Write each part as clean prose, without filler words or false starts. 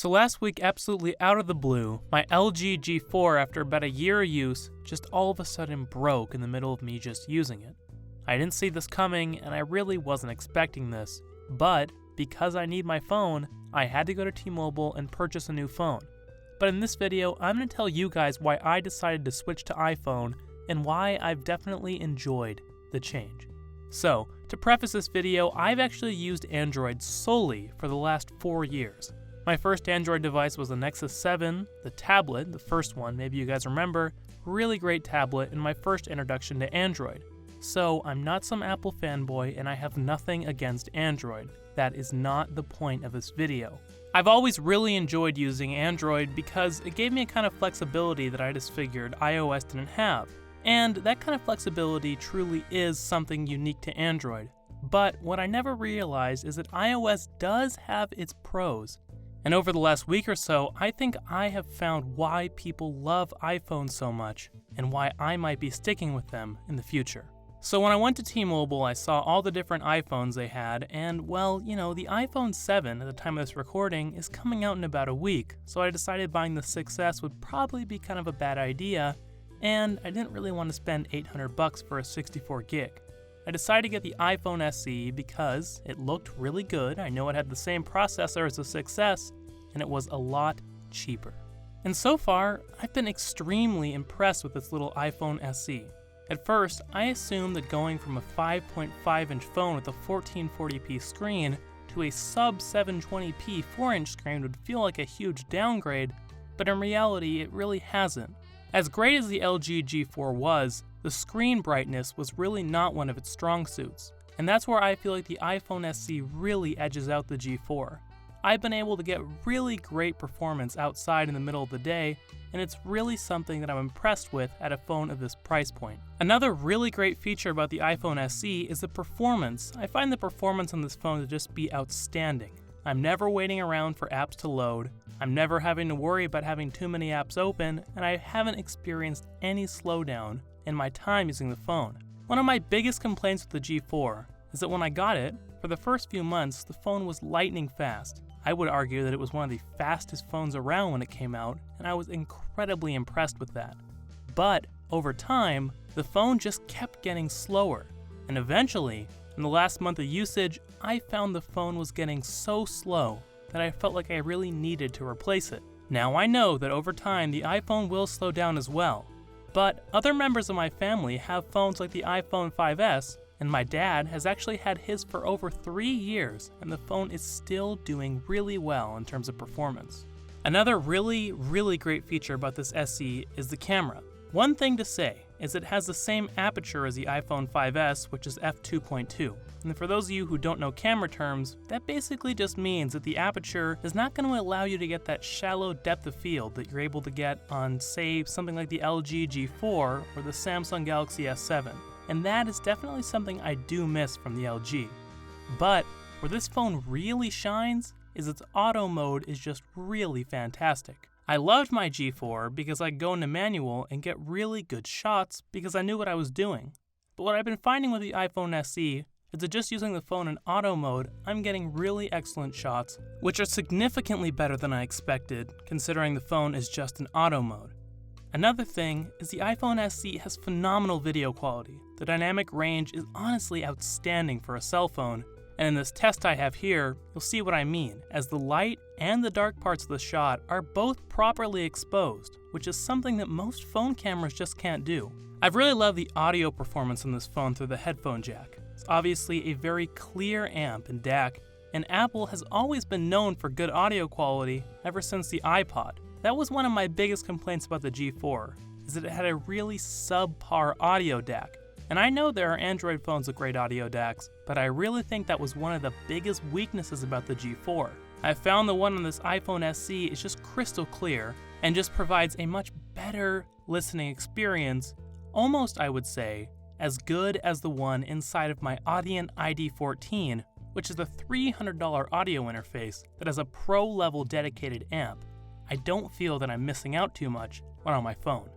So last week, absolutely out of the blue, my LG G4, after about a year of use, just all of a sudden broke in the middle of me just using it. I didn't see this coming, and I really wasn't expecting this, but because I need my phone, I had to go to T-Mobile and purchase a new phone. But in this video, I'm going to tell you guys why I decided to switch to iPhone and why I've definitely enjoyed the change. So, to preface this video, I've actually used Android solely for the last 4 years. My first Android device was the Nexus 7, the tablet, the first one, maybe you guys remember, really great tablet and my first introduction to Android. So I'm not some Apple fanboy and I have nothing against Android. That is not the point of this video. I've always really enjoyed using Android because it gave me a kind of flexibility that I just figured iOS didn't have. And that kind of flexibility truly is something unique to Android. But what I never realized is that iOS does have its pros. And over the last week or so, I think I have found why people love iPhones so much and why I might be sticking with them in the future. So when I went to T-Mobile, I saw all the different iPhones they had, and well, the iPhone 7 at the time of this recording is coming out in about a week, so I decided buying the 6S would probably be kind of a bad idea, and I didn't really want to spend $800 for a 64 gig. I decided to get the iPhone SE because it looked really good. I know it had the same processor as the 6S, and it was a lot cheaper. And so far, I've been extremely impressed with this little iPhone SE. At first, I assumed that going from a 5.5-inch phone with a 1440p screen to a sub-720p 4-inch screen would feel like a huge downgrade, but in reality, it really hasn't. As great as the LG G4 was, the screen brightness was really not one of its strong suits, and that's where I feel like the iPhone SE really edges out the G4. I've been able to get really great performance outside in the middle of the day, and it's really something that I'm impressed with at a phone of this price point. Another really great feature about the iPhone SE is the performance. I find the performance on this phone to just be outstanding. I'm never waiting around for apps to load, I'm never having to worry about having too many apps open, and I haven't experienced any slowdown in my time using the phone. One of my biggest complaints with the G4 is that when I got it, for the first few months, the phone was lightning fast. I would argue that it was one of the fastest phones around when it came out, and I was incredibly impressed with that. But over time, the phone just kept getting slower, and eventually, in the last month of usage, I found the phone was getting so slow that I felt like I really needed to replace it. Now I know that over time the iPhone will slow down as well, but other members of my family have phones like the iPhone 5S, and my dad has actually had his for over 3 years, and the phone is still doing really well in terms of performance. Another really great feature about this SE is the camera. One thing to say is it has the same aperture as the iPhone 5S, which is f2.2. And for those of you who don't know camera terms, that basically just means that the aperture is not going to allow you to get that shallow depth of field that you're able to get on, say, something like the LG G4 or the Samsung Galaxy S7. And that is definitely something I do miss from the LG. But where this phone really shines is its auto mode is just really fantastic. I loved my G4 because I go into manual and get really good shots because I knew what I was doing. But what I've been finding with the iPhone SE is that just using the phone in auto mode, I'm getting really excellent shots, which are significantly better than I expected, considering the phone is just in auto mode. Another thing is the iPhone SE has phenomenal video quality. The dynamic range is honestly outstanding for a cell phone, and in this test I have here, you'll see what I mean, as the light and the dark parts of the shot are both properly exposed, which is something that most phone cameras just can't do. I've really loved the audio performance on this phone through the headphone jack. It's obviously a very clear amp and DAC, and Apple has always been known for good audio quality ever since the iPod. That was one of my biggest complaints about the G4, is that it had a really subpar audio DAC. And I know there are Android phones with great audio DACs, but I really think that was one of the biggest weaknesses about the G4. I found the one on this iPhone SE is just crystal clear and just provides a much better listening experience, almost I would say, as good as the one inside of my Audient ID14, which is a $300 audio interface that has a pro-level dedicated amp. I don't feel that I'm missing out too much when on my phone.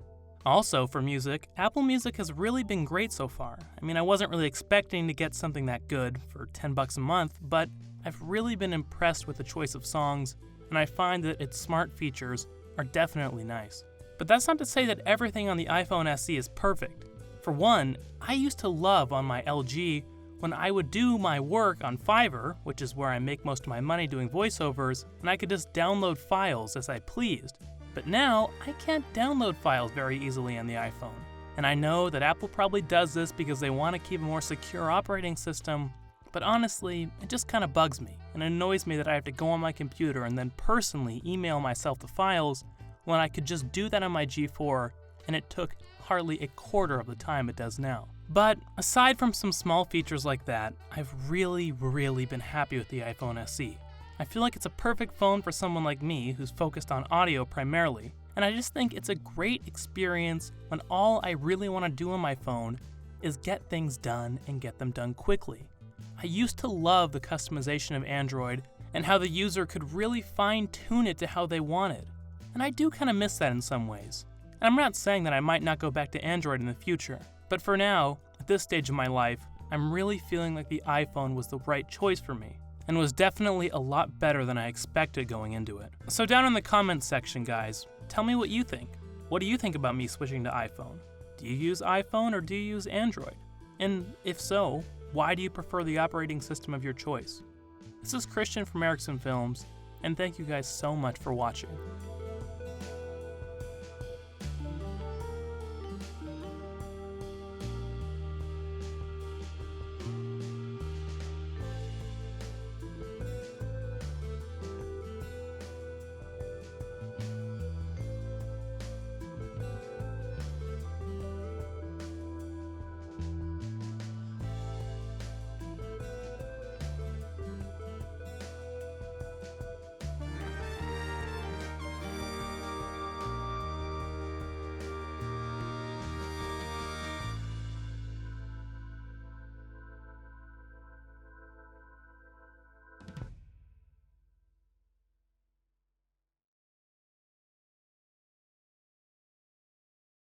Also, for music, Apple Music has really been great so far. I mean, I wasn't really expecting to get something that good for $10 a month, but I've really been impressed with the choice of songs and I find that its smart features are definitely nice. But that's not to say that everything on the iPhone SE is perfect. For one, I used to love on my LG when I would do my work on Fiverr, which is where I make most of my money doing voiceovers, and I could just download files as I pleased. But now, I can't download files very easily on the iPhone. And I know that Apple probably does this because they want to keep a more secure operating system, but honestly, it just kind of bugs me and annoys me that I have to go on my computer and then personally email myself the files when I could just do that on my G4, and it took hardly a quarter of the time it does now. But aside from some small features like that, I've really been happy with the iPhone SE. I feel like it's a perfect phone for someone like me who's focused on audio primarily, and I just think it's a great experience when all I really want to do on my phone is get things done and get them done quickly. I used to love the customization of Android and how the user could really fine-tune it to how they wanted, and I do kind of miss that in some ways. And I'm not saying that I might not go back to Android in the future, but for now, at this stage of my life, I'm really feeling like the iPhone was the right choice for me, and was definitely a lot better than I expected going into it. So down in the comments section, guys, tell me what you think. What do you think about me switching to iPhone? Do you use iPhone or do you use Android? And if so, why do you prefer the operating system of your choice? This is Christian from Erickson Films, and thank you guys so much for watching.